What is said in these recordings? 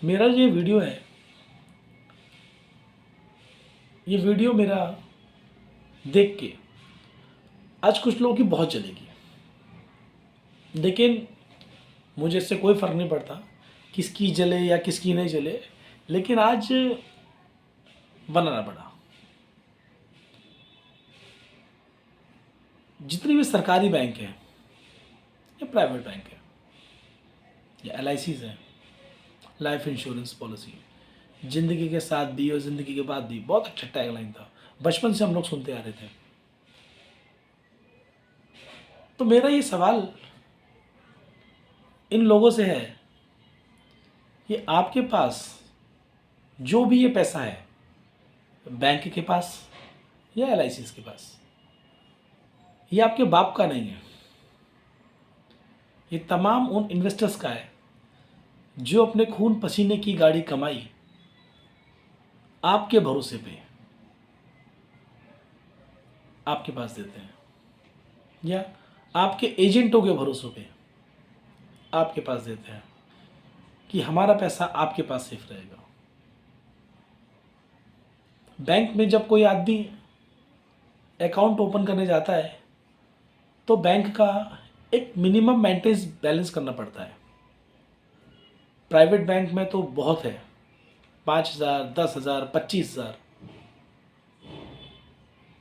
मेरा जो ये वीडियो है, ये वीडियो मेरा देख के आज कुछ लोगों की बहुत चलेगी, लेकिन मुझे इससे कोई फ़र्क नहीं पड़ता किसकी जले या किसकी नहीं जले, लेकिन आज बनाना पड़ा। जितनी भी सरकारी बैंक हैं या प्राइवेट बैंक है या LICs हैं, लाइफ इंश्योरेंस पॉलिसी, ज़िंदगी के साथ भी और ज़िंदगी के बाद भी, बहुत अच्छा टैगलाइन था, बचपन से हम लोग सुनते आ रहे थे। तो मेरा ये सवाल इन लोगों से है कि आपके पास जो भी ये पैसा है, बैंक के पास या LICs के पास, ये आपके बाप का नहीं है, ये तमाम उन इन्वेस्टर्स का है जो अपने खून पसीने की गाड़ी कमाई आपके भरोसे पे आपके पास देते हैं, या आपके एजेंटों के भरोसे पे आपके पास देते हैं कि हमारा पैसा आपके पास सेफ रहेगा। बैंक में जब कोई आदमी अकाउंट ओपन करने जाता है तो बैंक का एक मिनिमम मेंटेनेंस बैलेंस करना पड़ता है। प्राइवेट बैंक में तो बहुत है, 5,000, 10,000, 25,000।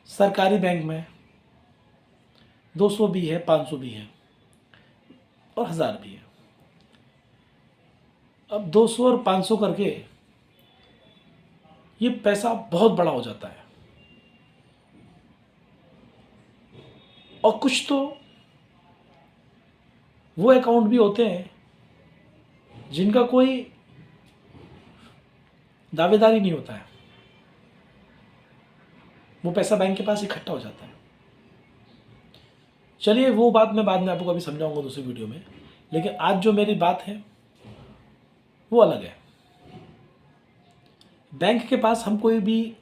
सरकारी बैंक में 200 भी है, 500 भी है और 1000 भी है। अब 200 और 500 करके ये पैसा बहुत बड़ा हो जाता है। और कुछ तो वो अकाउंट भी होते हैं जिनका कोई दावेदारी नहीं होता है, वो पैसा बैंक के पास इकट्ठा हो जाता है। चलिए वो बात मैं बाद में आपको कभी समझाऊंगा दूसरी वीडियो में, लेकिन आज जो मेरी बात है वो अलग है। बैंक के पास हम कोई भी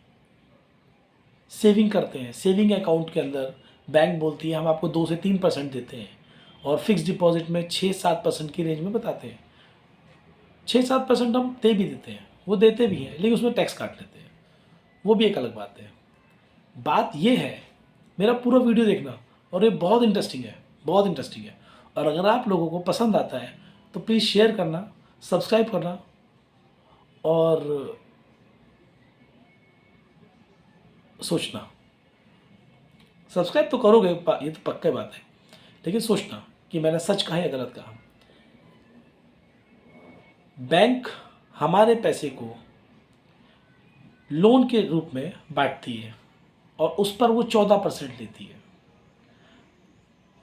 सेविंग करते हैं, सेविंग अकाउंट के अंदर बैंक बोलती है हम आपको 2 से 3% देते हैं, और फिक्स डिपॉजिट में 6-7% की रेंज में बताते हैं। 6-7% हम दे भी देते हैं, वो देते भी हैं, लेकिन उसमें टैक्स काट लेते हैं, वो भी एक अलग बात है। बात ये है, मेरा पूरा वीडियो देखना, और ये बहुत इंटरेस्टिंग है, बहुत इंटरेस्टिंग है। और अगर आप लोगों को पसंद आता है तो प्लीज़ शेयर करना, सब्सक्राइब करना, और सोचना। सब्सक्राइब तो करोगे, ये तो पक्का बात है, लेकिन सोचना कि मैंने सच कहा या गलत कहा। बैंक हमारे पैसे को लोन के रूप में बांटती है और उस पर वो 14% लेती है।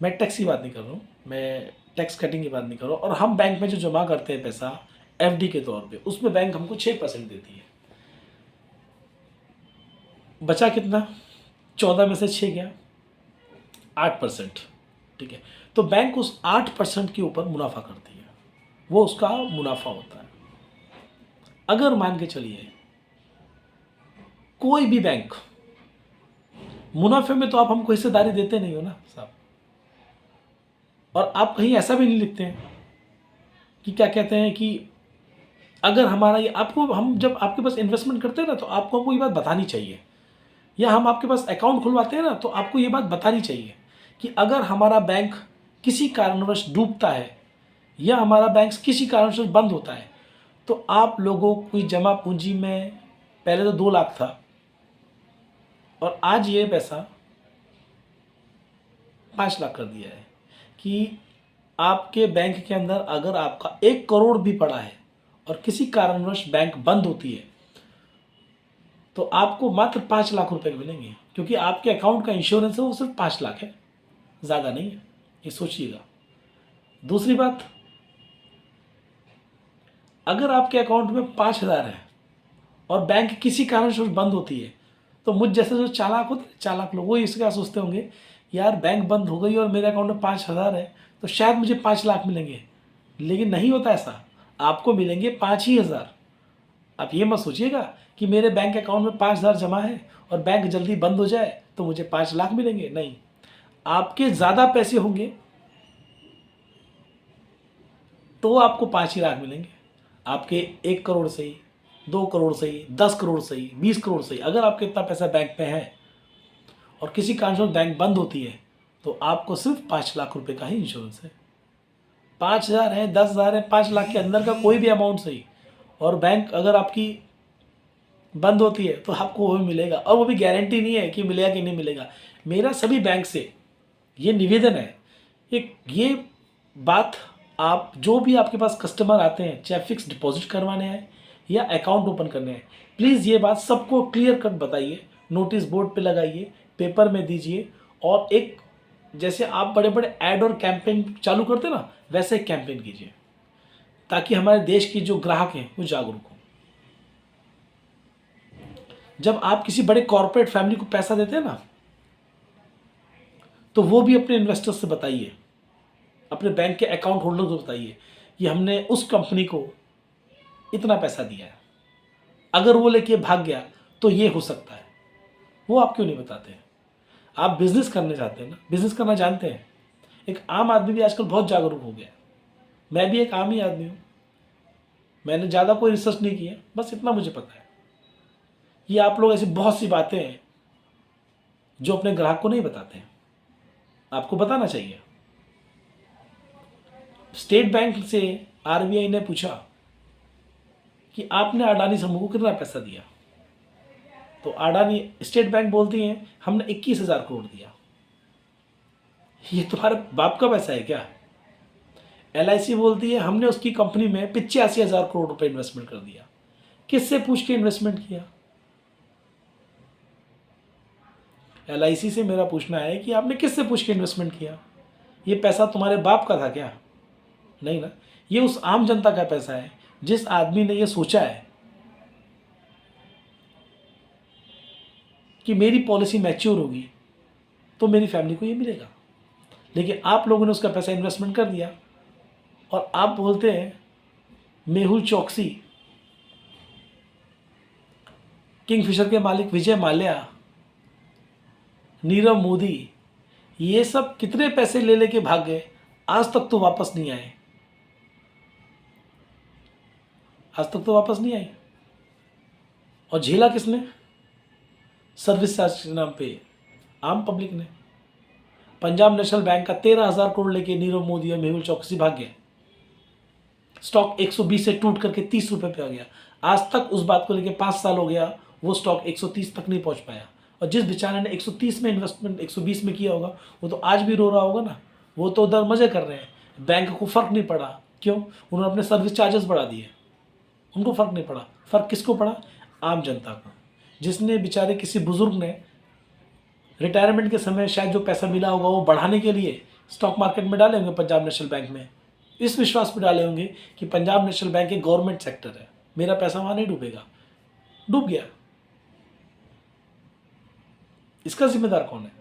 मैं टैक्स की बात नहीं कर रहा हूँ, मैं टैक्स कटिंग की बात नहीं कर रहा हूँ। और हम बैंक में जो जमा करते हैं पैसा FD के तौर पे, उसमें बैंक हमको 6% देती है। बचा कितना? 14 में से 6 गया, 8%। ठीक है, तो बैंक उस 8% के ऊपर मुनाफा करती है, वो उसका मुनाफा होता है। अगर मान के चलिए कोई भी बैंक, मुनाफे में तो आप हमको हिस्सेदारी देते नहीं हो ना साहब, और आप कहीं ऐसा भी नहीं लिखते हैं कि क्या कहते हैं कि अगर हमारा ये आपको, हम जब आपके पास इन्वेस्टमेंट करते हैं ना तो आपको हमको ये बात बतानी चाहिए, या हम आपके पास अकाउंट खुलवाते हैं ना तो आपको ये बात बतानी चाहिए कि अगर हमारा बैंक किसी कारणवश डूबता है या हमारा बैंक किसी कारणवश बंद होता है तो आप लोगों की जमा पूंजी में पहले तो 2 लाख था और आज ये पैसा 5 लाख कर दिया है कि आपके बैंक के अंदर अगर आपका 1 करोड़ भी पड़ा है और किसी कारणवश बैंक बंद होती है तो आपको मात्र 5 लाख रुपए मिलेंगे, क्योंकि आपके अकाउंट का इंश्योरेंस है वो सिर्फ 5 लाख है, ज़्यादा नहीं है, ये सोचिएगा। दूसरी बात, अगर आपके अकाउंट में 5,000 है और बैंक किसी कारण से बंद होती है तो मुझ जैसे जो चालाक होते, चालाक लोग, वो इसका सोचते होंगे यार बैंक बंद हो गई और मेरे अकाउंट में 5,000 है तो शायद मुझे 5 लाख मिलेंगे, लेकिन नहीं होता ऐसा, आपको मिलेंगे 5 ही हज़ार। आप ये मत सोचिएगा कि मेरे बैंक अकाउंट में 5,000 जमा है और बैंक जल्दी बंद हो जाए तो मुझे 5 लाख मिलेंगे, नहीं, आपके ज़्यादा पैसे होंगे तो आपको 5 ही लाख मिलेंगे। आपके 1 करोड़ से ही, 2 करोड़ से ही, 10 करोड़ से ही, 20 करोड़ से ही, अगर आपके इतना पैसा बैंक में है और किसी कारणवश बैंक बंद होती है तो आपको सिर्फ 5 लाख रुपए का ही इंश्योरेंस है। 5,000 है, 10,000 है, 5 लाख के अंदर का कोई भी अमाउंट सही, और बैंक अगर आपकी बंद होती है तो आपको वो भी मिलेगा, और वो भी गारंटी नहीं है कि मिलेगा कि नहीं मिलेगा। मेरा सभी बैंक से ये निवेदन है, ये बात, आप जो भी आपके पास कस्टमर आते हैं, चाहे फिक्स डिपॉजिट करवाने हैं या अकाउंट ओपन करने हैं, प्लीज़ ये बात सबको क्लियर कट बताइए, नोटिस बोर्ड पे लगाइए, पेपर में दीजिए, और एक जैसे आप बड़े बड़े ऐड और कैंपेन चालू करते ना, वैसे एक कैंपेन कीजिए, ताकि हमारे देश की जो ग्राहक हैं वो जागरूक हों। जब आप किसी बड़े कॉर्पोरेट फैमिली को पैसा देते हैं ना, तो वो भी अपने इन्वेस्टर्स से बताइए, अपने बैंक के अकाउंट होल्डर को बताइए कि हमने उस कंपनी को इतना पैसा दिया है, अगर वो लेके भाग गया तो ये हो सकता है। वो आप क्यों नहीं बताते हैं? आप बिजनेस करने जाते हैं ना, बिजनेस करना जानते हैं। एक आम आदमी भी आजकल बहुत जागरूक हो गया है। मैं भी एक आम ही आदमी हूँ, मैंने ज़्यादा कोई रिसर्च नहीं किया, बस इतना मुझे पता है। ये आप लोग ऐसी बहुत सी बातें हैं जो अपने ग्राहक को नहीं बताते हैं, आपको बताना चाहिए। स्टेट बैंक से आरबीआई ने पूछा कि आपने अडानी समूह को कितना पैसा दिया, तो अडानी स्टेट बैंक बोलती है हमने 21,000 करोड़ दिया। ये तुम्हारे बाप का पैसा है क्या? एलआईसी बोलती है हमने उसकी कंपनी में 85,000 करोड़ रुपए इन्वेस्टमेंट कर दिया। किससे पूछ के इन्वेस्टमेंट किया? एलआईसी से मेरा पूछना है कि आपने किससे पूछ के इन्वेस्टमेंट किया? ये पैसा तुम्हारे बाप का था क्या? नहीं ना, ये उस आम जनता का पैसा है जिस आदमी ने ये सोचा है कि मेरी पॉलिसी मैच्योर होगी तो मेरी फैमिली को ये मिलेगा। लेकिन आप लोगों ने उसका पैसा इन्वेस्टमेंट कर दिया, और आप बोलते हैं मेहुल चौकसी, किंगफिशर के मालिक विजय माल्या, नीरव मोदी, ये सब कितने पैसे ले लेके भाग गए, आज तक तो वापस नहीं आए, आज तक तो वापस नहीं आए। और झेला किसने? सर्विस चार्ज के नाम पे आम पब्लिक ने। पंजाब नेशनल बैंक का 13,000 करोड़ लेके नीरव मोदी और मेहुल चौकसी भाग गए। स्टॉक 120 से टूट करके 30 रुपए पे आ गया। आज तक उस बात को लेके 5 साल हो गया, वो स्टॉक 130 तक नहीं पहुंच पाया। और जिस बेचारे ने 130 में इन्वेस्टमेंट 120 में किया होगा, वो तो आज भी रो रहा होगा ना। वो तो उधर मजे कर रहे हैं, बैंक को फर्क नहीं पड़ा। क्यों? उन्होंने अपने सर्विस चार्जेस बढ़ा दिए, उनको फर्क नहीं पड़ा। फर्क किसको पड़ा? आम जनता को, जिसने बेचारे किसी बुजुर्ग ने रिटायरमेंट के समय शायद जो पैसा मिला होगा वो बढ़ाने के लिए स्टॉक मार्केट में डाले होंगे, पंजाब नेशनल बैंक में, इस विश्वास पर डाले होंगे कि पंजाब नेशनल बैंक एक गवर्नमेंट सेक्टर है, मेरा पैसा वहां नहीं डूबेगा। डूब गया। इसका जिम्मेदार कौन है?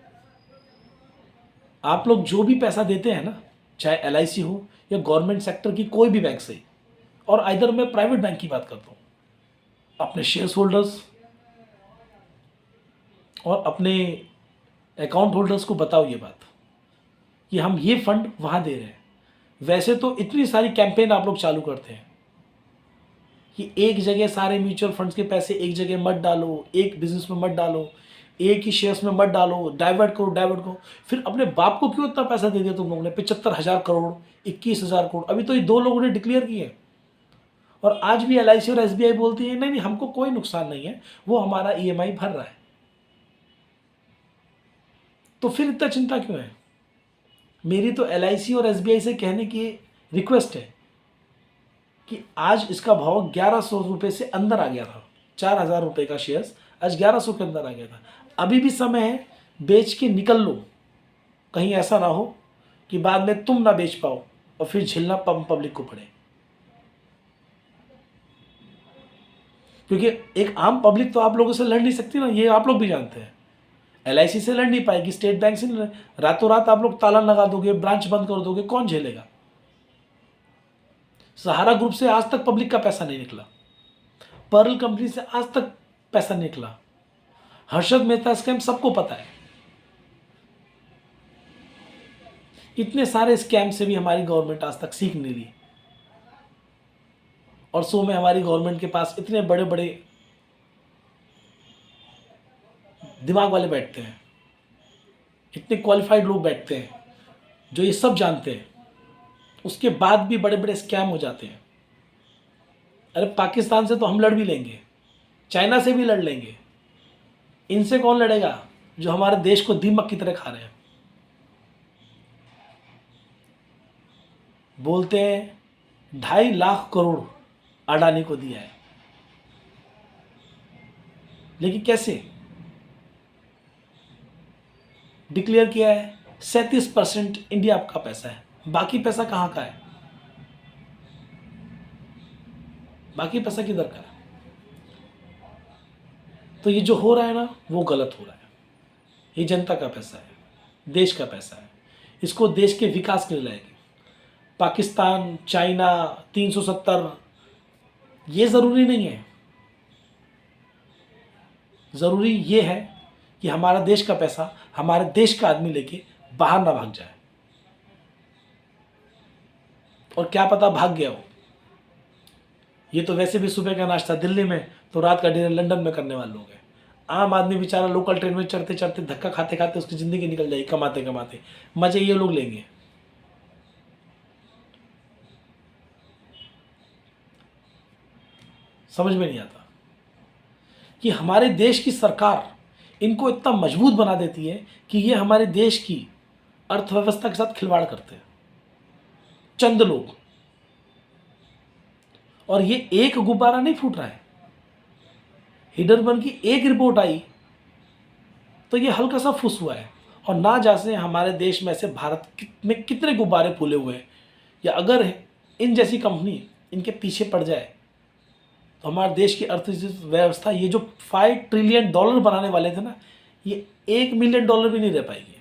आप लोग जो भी पैसा देते हैं ना, चाहे एलआईसी हो या गवर्नमेंट सेक्टर की कोई भी बैंक से, और आइदर मैं प्राइवेट बैंक की बात करता हूँ, अपने शेयर होल्डर्स और अपने अकाउंट होल्डर्स को बताओ ये बात कि हम ये फंड वहां दे रहे हैं। वैसे तो इतनी सारी कैंपेन आप लोग चालू करते हैं कि एक जगह सारे म्यूचुअल फंड्स के पैसे एक जगह मत डालो, एक बिजनेस में मत डालो, एक ही शेयर्स में मत डालो, डाइवर्ट करो डाइवर्ट करो। फिर अपने बाप को क्यों इतना पैसा दे दिया तुम लोगों ने? 75,000 करोड़, 21,000 करोड़, अभी तो ये 2 लोगों ने डिक्लेयर किए। और आज भी एलआईसी और एसबीआई बोलती है नहीं नहीं हमको कोई नुकसान नहीं है, वो हमारा ईएमआई भर रहा है। तो फिर इतना चिंता क्यों है? मेरी तो एलआईसी और एसबीआई से कहने की रिक्वेस्ट है कि आज इसका भाव 1,100 रुपये से अंदर आ गया था। 4,000 रुपये का शेयर्स आज 1,100 के अंदर आ गया था। अभी भी समय है, बेच के निकल लो, कहीं ऐसा ना हो कि बाद में तुम ना बेच पाओ और फिर झेलना पब्लिक को पड़े। क्योंकि एक आम पब्लिक तो आप लोगों से लड़ नहीं सकती ना, ये आप लोग भी जानते हैं। एलआईसी से लड़ नहीं पाएगी, स्टेट बैंक से नहीं, रातों रात आप लोग ताला लगा दोगे, ब्रांच बंद कर दोगे, कौन झेलेगा? सहारा ग्रुप से आज तक पब्लिक का पैसा नहीं निकला, पर्ल कंपनी से आज तक पैसा नहीं निकला, हर्षद मेहता स्कैम सबको पता है। इतने सारे स्कैम से भी हमारी गवर्नमेंट आज तक सीख नहीं ली। और सो में हमारी गवर्नमेंट के पास इतने बड़े बड़े दिमाग वाले बैठते हैं, इतने क्वालिफाइड लोग बैठते हैं जो ये सब जानते हैं, उसके बाद भी बड़े बड़े स्कैम हो जाते हैं। अरे पाकिस्तान से तो हम लड़ भी लेंगे, चाइना से भी लड़ लेंगे, इनसे कौन लड़ेगा जो हमारे देश को दीमक की तरह खा रहे हैं। बोलते हैं 2.5 लाख करोड़ अडानी को दिया है, लेकिन कैसे डिक्लेयर किया है? 37% इंडिया का पैसा है, बाकी पैसा कहाँ का है? बाकी पैसा किधर का है? तो ये जो हो रहा है ना, वो गलत हो रहा है। ये जनता का पैसा है, देश का पैसा है, इसको देश के विकास के लिए लाएंगे। पाकिस्तान, चाइना, 370, ये ज़रूरी नहीं है। ज़रूरी ये है कि हमारा देश का पैसा हमारे देश का आदमी लेके बाहर ना भाग जाए। और क्या पता भाग गया हो, ये तो वैसे भी सुबह का नाश्ता दिल्ली में तो रात का डिनर लंदन में करने वाले लोग हैं। आम आदमी बेचारा लोकल ट्रेन में चढ़ते चढ़ते धक्का खाते खाते उसकी ज़िंदगी निकल जाएगी, कमाते कमाते। मज़े ये लोग लेंगे। समझ में नहीं आता कि हमारे देश की सरकार इनको इतना मजबूत बना देती है कि ये हमारे देश की अर्थव्यवस्था के साथ खिलवाड़ करते हैं चंद लोग। और ये एक गुब्बारा नहीं फूट रहा है। हिडरबर्ग की एक रिपोर्ट आई तो ये हल्का सा फुस हुआ है, और ना जैसे हमारे देश में से भारत में कितने गुब्बारे फूले हुए हैं। या अगर इन जैसी कंपनी इनके पीछे पड़ जाए तो हमारे देश की अर्थव्यवस्था, ये जो $5 ट्रिलियन बनाने वाले थे ना, ये $1 मिलियन भी नहीं रह पाएगी।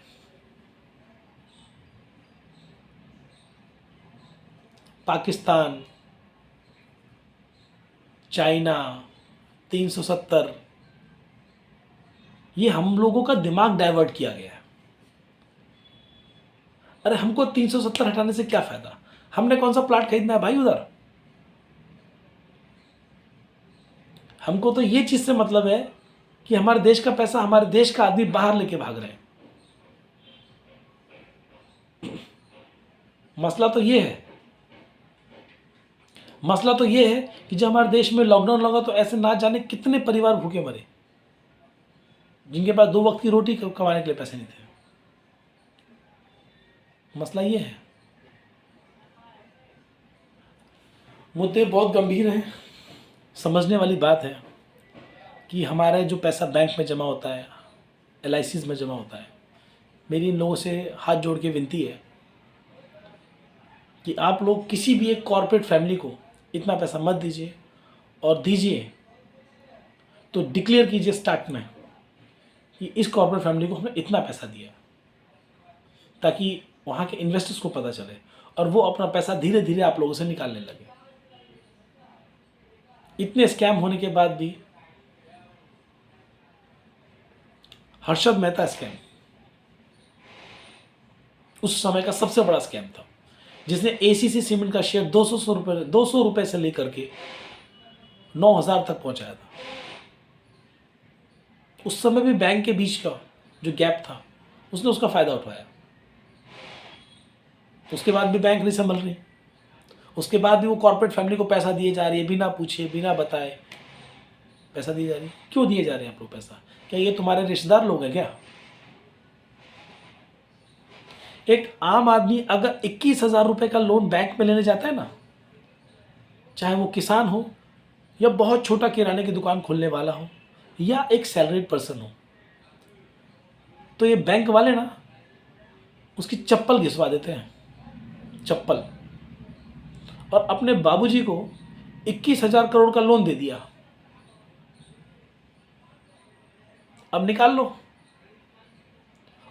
पाकिस्तान, चाइना, 370, ये हम लोगों का दिमाग डाइवर्ट किया गया है। अरे हमको 370 हटाने से क्या फायदा? हमने कौन सा प्लाट खरीदना है भाई उधर? हमको तो ये चीज से मतलब है कि हमारे देश का पैसा हमारे देश का आदमी बाहर लेके भाग रहे हैं। मसला तो ये है, मसला तो ये है कि जब हमारे देश में लॉकडाउन लगा तो ऐसे ना जाने कितने परिवार भूखे मरे, जिनके पास 2 वक्त की रोटी कमाने के लिए पैसे नहीं थे। मसला ये है। मुद्दे बहुत गंभीर हैं। समझने वाली बात है कि हमारा जो पैसा बैंक में जमा होता है, LICs में जमा होता है, मेरी इन लोगों से हाथ जोड़ के विनती है कि आप लोग किसी भी एक कॉर्पोरेट फैमिली को इतना पैसा मत दीजिए, और दीजिए तो डिक्लेयर कीजिए स्टार्ट में कि इस कॉर्पोरेट फैमिली को हमने इतना पैसा दिया, ताकि वहाँ के इन्वेस्टर्स को पता चले और वो अपना पैसा धीरे धीरे आप लोगों से निकालने लगे। इतने स्कैम होने के बाद भी हर्षद मेहता स्कैम उस समय का सबसे बड़ा स्कैम था, जिसने ACC सीमेंट का शेयर 200 रुपए से लेकर के 9,000 तक पहुंचाया था। उस समय भी बैंक के बीच का जो गैप था उसने उसका फायदा उठाया। उसके बाद भी बैंक नहीं संभल रही, उसके बाद भी वो कॉर्पोरेट फैमिली को पैसा दिए जा रही है, बिना पूछे बिना बताए पैसा दिए जा रही है। क्यों दिए जा रहे हैं आप लोग पैसा? क्या ये तुम्हारे रिश्तेदार लोग हैं क्या? एक आम आदमी अगर 21,000 रुपए का लोन बैंक में लेने जाता है ना, चाहे वो किसान हो या बहुत छोटा किराने की दुकान खोलने वाला हो या एक सैलरीड पर्सन हो, तो ये बैंक वाले ना उसकी चप्पल घिसवा देते हैं, चप्पल। और अपने बाबूजी को 21,000 करोड़ का लोन दे दिया, अब निकाल लो।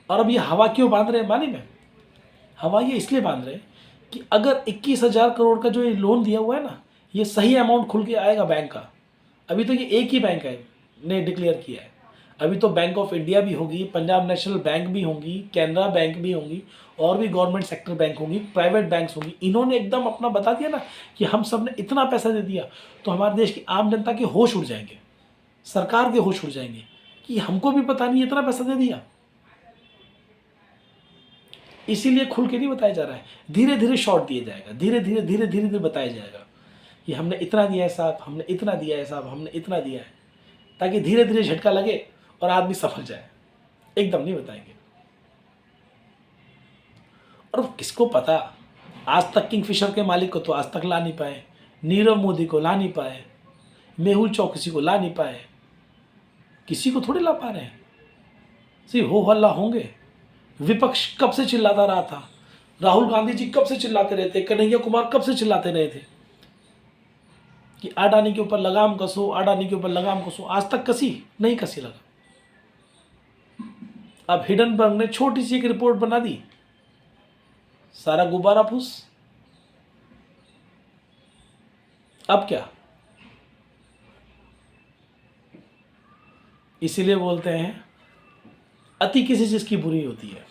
और अब ये हवा क्यों बांध रहे हैं मानी में? हवा ये इसलिए बांध रहे हैं कि अगर 21,000 करोड़ का जो ये लोन दिया हुआ है ना, ये सही अमाउंट खुल के आएगा बैंक का। अभी तो ये एक ही बैंक है ने डिक्लेयर किया है। अभी तो बैंक ऑफ इंडिया भी होगी, पंजाब नेशनल बैंक भी होंगी, कैनरा बैंक भी होंगी, और भी गवर्नमेंट सेक्टर बैंक होंगी, प्राइवेट बैंक्स होंगी। इन्होंने एकदम अपना बता दिया ना कि हम सब ने इतना पैसा दे दिया, तो हमारे देश की आम जनता के होश उड़ जाएंगे, सरकार के होश उड़ जाएंगे कि हमको भी पता नहीं इतना पैसा दे दिया। इसीलिए खुल के नहीं बताया जा रहा है, धीरे धीरे शॉर्ट दिया जाएगा, धीरे धीरे धीरे धीरे धीरे बताया जाएगा कि हमने इतना दिया है साहब, हमने इतना दिया है साहब, हमने इतना दिया है, ताकि धीरे धीरे झटका लगे और आदमी सफल जाए। एकदम नहीं बताएंगे। और किसको पता, आज तक किंगफिशर के मालिक को तो आज तक ला नहीं पाए, नीरव मोदी को ला नहीं पाए, मेहुल चौकसी को ला नहीं पाए, किसी को थोड़ी ला पा रहे हैं। सिर्फ हो हल्ला होंगे। विपक्ष कब से चिल्लाता रहा था, राहुल गांधी जी कब से चिल्लाते रहते, कन्हैया कुमार कब से चिल्लाते रहे थे कि अडानी के ऊपर लगाम कसो, अडानी के ऊपर लगाम कसो। आज तक कसी नहीं, कसी लगा। अब हिडनबर्ग ने छोटी सी एक रिपोर्ट बना दी, सारा गुब्बारा फूस। अब क्या, इसीलिए बोलते हैं अति किसी चीज की बुरी होती है।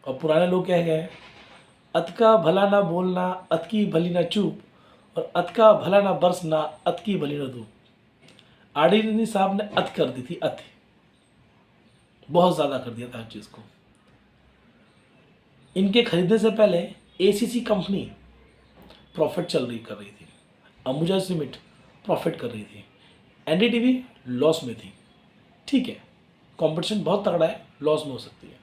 और पुराने लोग कह गए, अत का भला ना बोलना, अत की भली ना चूप, और अत का भला ना बरसना, अत की भली ना धूप। आदिनी साहब ने अत कर दी थी, अति बहुत ज़्यादा कर दिया था हर चीज़ को। इनके खरीदने से पहले एसीसी कंपनी प्रॉफिट कर रही थी, अंबुजा सीमेंट प्रॉफिट कर रही थी, एनडीटीवी लॉस में थी। ठीक है, कंपटीशन बहुत तगड़ा है, लॉस में हो सकती है,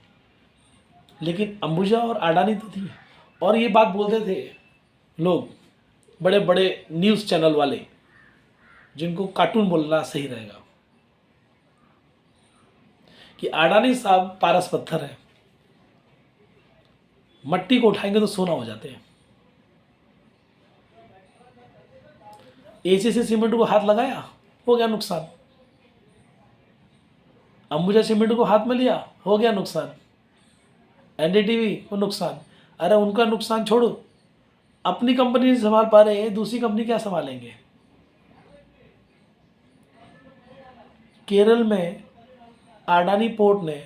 लेकिन अंबुजा और अडानी तो थी। और ये बात बोलते थे लोग, बड़े बड़े न्यूज़ चैनल वाले, जिनको कार्टून बोलना सही रहेगा, कि अडानी साहब पारस पत्थर है, मट्टी को उठाएंगे तो सोना हो जाते हैं। एसीसी सीमेंट को हाथ लगाया, हो गया नुकसान। अंबुजा सीमेंट को हाथ में लिया, हो गया नुकसान। एनडीटीवी को नुकसान। अरे उनका नुकसान छोड़ो, अपनी कंपनी नहीं संभाल पा रहे हैं, दूसरी कंपनी क्या संभालेंगे। केरल में अडानी पोर्ट ने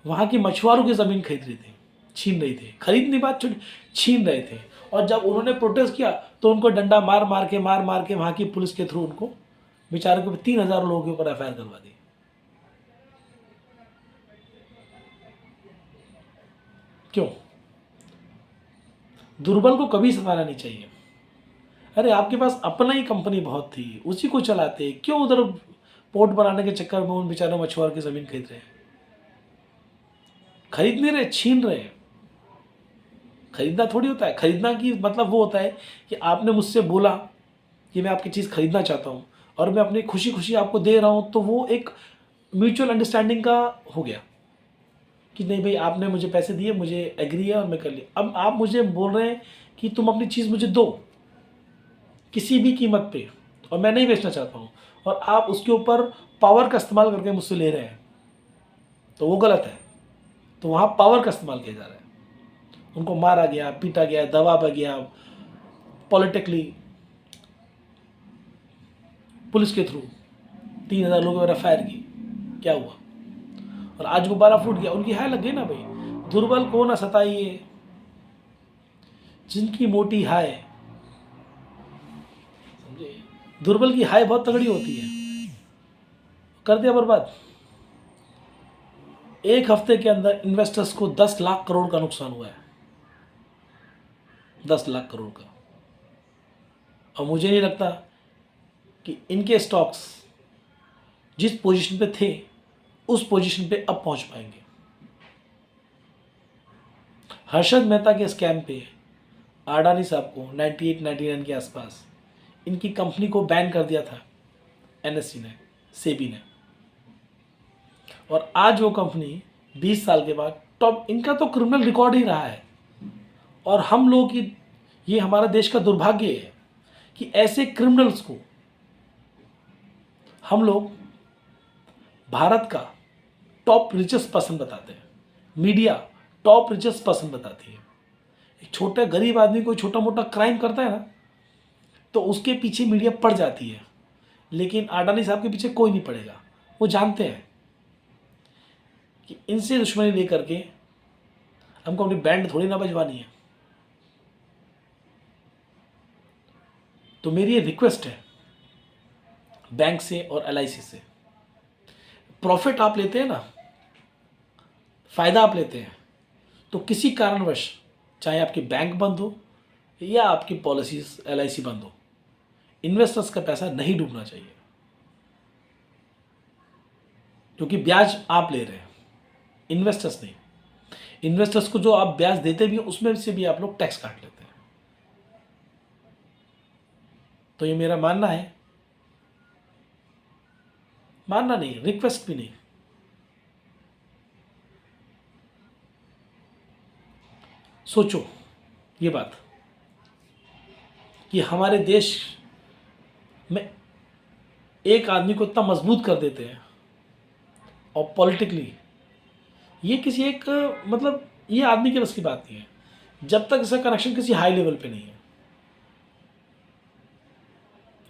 वहाँ की मछुआरों की ज़मीन खरीद रही थी, छीन रही थी, खरीदनी बात छोटी, छीन रहे थे। और जब उन्होंने प्रोटेस्ट किया तो उनको डंडा मार मार के वहाँ की पुलिस के थ्रू उनको बेचारे के 3,000 लोगों के ऊपर एफआईआर करवा दी। क्यों? दुर्बल को कभी सताना नहीं चाहिए। अरे आपके पास अपना ही कंपनी बहुत थी, उसी को चलाते, क्यों उधर पोर्ट बनाने के चक्कर में उन बेचारों मछुआरों की ज़मीन खरीद रहे हैं? खरीद नहीं रहे, छीन रहे हैं। खरीदना थोड़ी होता है, खरीदना की मतलब वो होता है कि आपने मुझसे बोला कि मैं आपकी चीज़ खरीदना चाहता हूँ और मैं अपनी खुशी खुशी आपको दे रहा हूँ, तो वो एक म्यूचुअल अंडरस्टैंडिंग का हो गया कि नहीं भाई आपने मुझे पैसे दिए, मुझे एग्री है और मैं कर लिया। अब आप मुझे बोल रहे हैं कि तुम अपनी चीज़ मुझे दो किसी भी कीमत पे, और मैं नहीं बेचना चाहता हूँ, और आप उसके ऊपर पावर का इस्तेमाल करके मुझसे ले रहे हैं, तो वो गलत है। तो वहाँ पावर का इस्तेमाल किया जा रहा है, उनको मारा गया, पीटा गया, दबाया गया, पॉलिटिकली पुलिस के थ्रू 3,000 लोगों पर एफआईआर की। क्या हुआ? और आज गुब्बारा फूट गया, उनकी हाय लग गई ना भाई। दुर्बल को ना सताइए, जिनकी मोटी हाय, समझे, दुर्बल की हाय बहुत तगड़ी होती है, कर दिया बर्बाद। एक हफ्ते के अंदर इन्वेस्टर्स को 10 लाख करोड़ का नुकसान हुआ है, 10 लाख करोड़ का। और मुझे नहीं लगता कि इनके स्टॉक्स जिस पोजीशन पे थे उस पोजीशन पे अब पहुंच पाएंगे। हर्षद मेहता के स्कैम पे अडानी साहब को 98-99 के आसपास इनकी कंपनी को बैन कर दिया था एनएससी ने, सेबी ने, और आज वो कंपनी 20 साल के बाद टॉप, इनका तो क्रिमिनल रिकॉर्ड ही रहा है। और हम लोग की, ये हमारा देश का दुर्भाग्य है कि ऐसे क्रिमिनल्स को हम लोग भारत का टॉप रिचेस्ट पर्सन बताते हैं, मीडिया टॉप रिचेस्ट पर्सन बताती है। एक छोटे गरीब आदमी कोई छोटा मोटा क्राइम करता है ना, तो उसके पीछे मीडिया पड़ जाती है, लेकिन अडानी साहब के पीछे कोई नहीं पड़ेगा। वो जानते हैं कि इनसे दुश्मनी लेकर के हमको अपनी बैंड थोड़ी ना बजवानी है। तो मेरी ये रिक्वेस्ट है बैंक से और LIC से, प्रॉफिट आप लेते हैं ना, फायदा आप लेते हैं, तो किसी कारणवश चाहे आपकी बैंक बंद हो या आपकी पॉलिसीज LIC बंद हो, इन्वेस्टर्स का पैसा नहीं डूबना चाहिए, क्योंकि ब्याज आप ले रहे हैं, इन्वेस्टर्स नहीं। इन्वेस्टर्स को जो आप ब्याज देते भी हैं उसमें से भी आप लोग टैक्स काट लेते हैं। तो ये मेरा मानना है, मानना नहीं, रिक्वेस्ट भी नहीं, सोचो ये बात कि हमारे देश में एक आदमी को इतना मजबूत कर देते हैं और पॉलिटिकली ये किसी एक मतलब ये आदमी के बस की बात नहीं है जब तक इसका कनेक्शन किसी हाई लेवल पे नहीं है।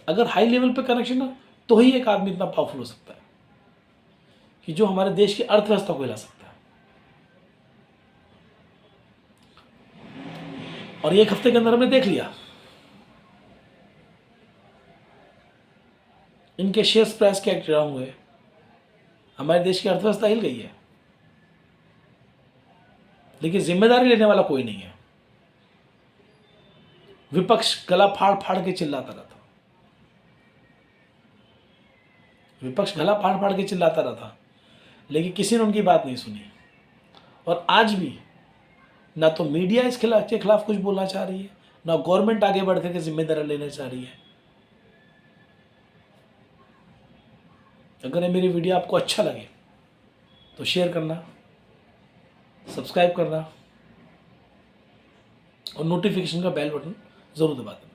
अगर हाई लेवल पे कनेक्शन है तो ही एक आदमी इतना पावरफुल हो सकता है कि जो हमारे देश की अर्थव्यवस्था को हिला सकता है। और एक हफ्ते के अंदर हमने देख लिया, इनके शेयर्स प्राइस क्या डाउन हुए, हमारे देश की अर्थव्यवस्था हिल गई है, लेकिन जिम्मेदारी लेने वाला कोई नहीं है। विपक्ष गला फाड़ फाड़ के चिल्लाता रहता, विपक्ष गला फाड़ फाड़ के चिल्लाता रहता, लेकिन किसी ने उनकी बात नहीं सुनी। और आज भी ना तो मीडिया इस के खिलाफ कुछ बोलना चाह रही है, ना गवर्नमेंट आगे बढ़ करके जिम्मेदारी लेना चाह रही है। अगर ये मेरी वीडियो आपको अच्छा लगे तो शेयर करना, सब्सक्राइब करना और नोटिफिकेशन का बेल बटन ज़रूर दबा देना।